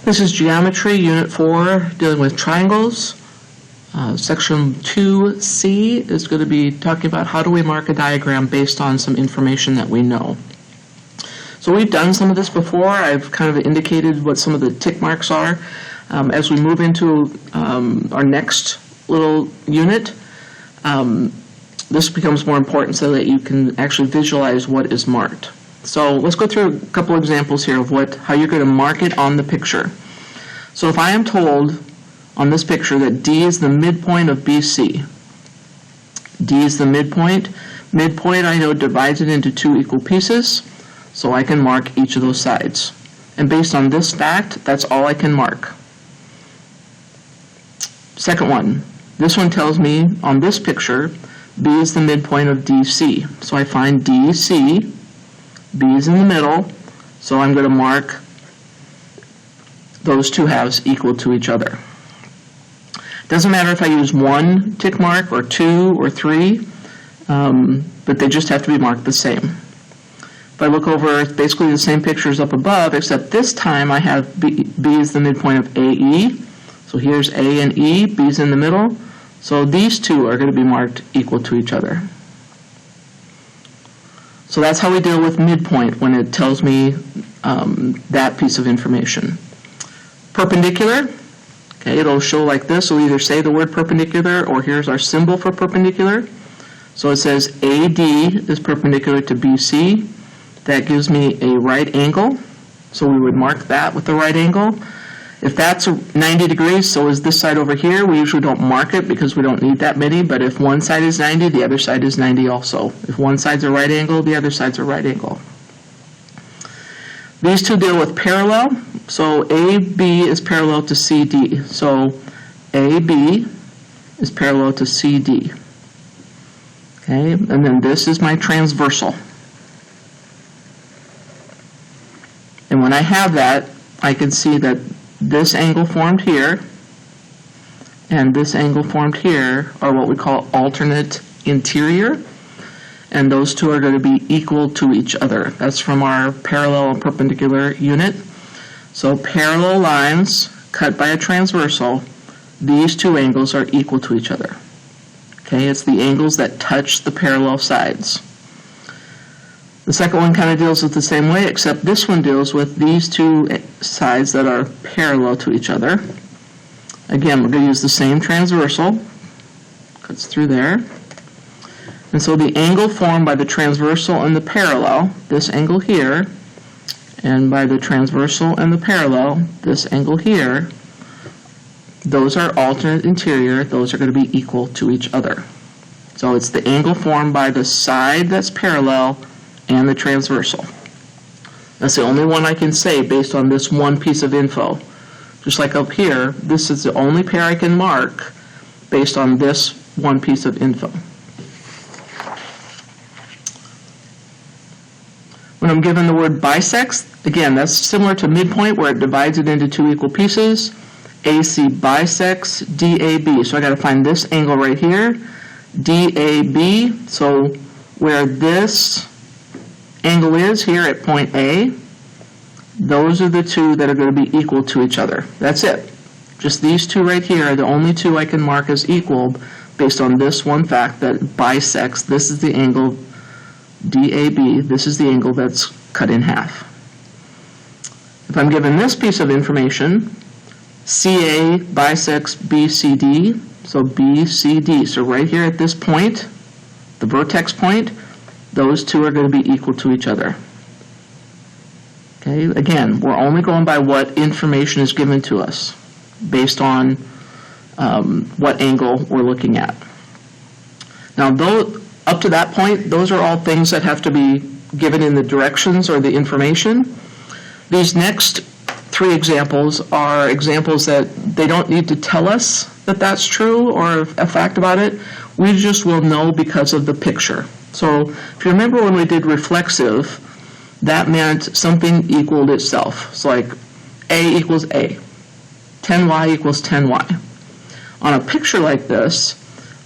This is Geometry, Unit 4, dealing with triangles. Section 2C is going to be talking about how do we mark a diagram based on some information that we know. So we've done some of this before. I've kind of indicated what some of the tick marks are. As we move into our next little unit, this becomes more important so that you can actually visualize what is marked. So let's go through a couple examples here of how you're going to mark it on the picture. So if I am told on this picture that D is the midpoint of BC, D is the midpoint. Midpoint, I know, divides it into two equal pieces, so I can mark each of those sides. And based on this fact, that's all I can mark. Second one, this one tells me on this picture, B is the midpoint of DC. So I find DC, B is in the middle, so I'm going to mark those two halves equal to each other. Doesn't matter if I use one tick mark or two or three, but they just have to be marked the same. If I look over, it's basically the same pictures up above, except this time I have B is the midpoint of AE. So here's A and E, B's in the middle. So these two are going to be marked equal to each other. So that's how we deal with midpoint when it tells me that piece of information. Perpendicular, okay, it'll show like this. It'll either say the word perpendicular or here's our symbol for perpendicular. So it says AD is perpendicular to BC. That gives me a right angle. So we would mark that with the right angle. If that's 90 degrees, so is this side over here. We usually don't mark it because we don't need that many, but if one side is 90, the other side is 90 also. If one side's a right angle, the other side's a right angle. These two deal with parallel. So AB is parallel to CD. So AB is parallel to CD. Okay, and then this is my transversal. And when I have that, I can see that this angle formed here and this angle formed here are what we call alternate interior, and those two are going to be equal to each other. That's from our parallel and perpendicular unit. So parallel lines cut by a transversal, these two angles are equal to each other. Okay, it's the angles that touch the parallel sides. The second one kind of deals with the same way, except this one deals with these two sides that are parallel to each other. Again, we're going to use the same transversal. Cuts through there. And so the angle formed by the transversal and the parallel, this angle here, and by the transversal and the parallel, this angle here, those are alternate interior. Those are going to be equal to each other. So it's the angle formed by the side that's parallel and the transversal. That's the only one I can say based on this one piece of info. Just like up here, this is the only pair I can mark based on this one piece of info. When I'm given the word bisects, again, that's similar to midpoint where it divides it into two equal pieces. AC bisects DAB. So I got to find this angle right here, DAB. So where this angle is here at point A, those are the two that are going to be equal to each other. That's it. Just these two right here are the only two I can mark as equal based on this one fact that bisects. This is the angle DAB. This is the angle that's cut in half. If I'm given this piece of information, CA bisects BCD, so BCD. So right here at this point, the vertex point, those two are going to be equal to each other. Okay, again, we're only going by what information is given to us based on what angle we're looking at. Now, up to that point, those are all things that have to be given in the directions or the information. These next three examples are examples that they don't need to tell us that that's true or a fact about it. We just will know because of the picture. So if you remember when we did reflexive, that meant something equaled itself. So like A equals A, 10y equals 10y. On a picture like this,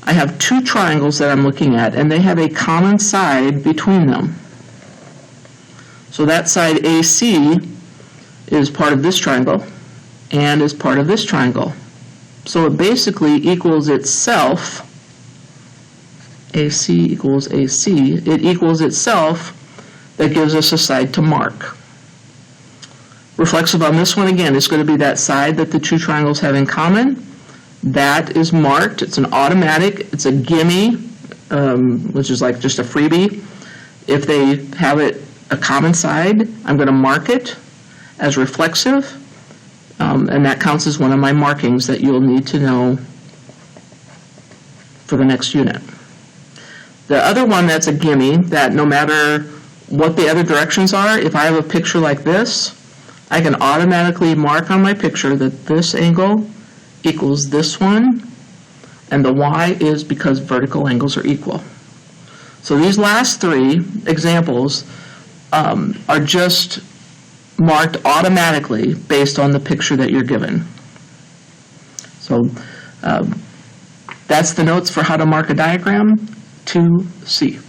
I have two triangles that I'm looking at, and they have a common side between them. So that side AC is part of this triangle, and is part of this triangle. So it basically equals itself, AC equals AC, it equals itself. That gives us a side to mark. Reflexive on this one, again, is going to be that side that the two triangles have in common. That is marked. It's an automatic. It's a gimme, which is like just a freebie. If they have it a common side, I'm going to mark it as reflexive, and that counts as one of my markings that you'll need to know for the next unit. The other one that's a gimme, that no matter what the other directions are, if I have a picture like this, I can automatically mark on my picture that this angle equals this one, and the Y is because vertical angles are equal. So these last three examples are just marked automatically based on the picture that you're given. So that's the notes for how to mark a diagram 2C.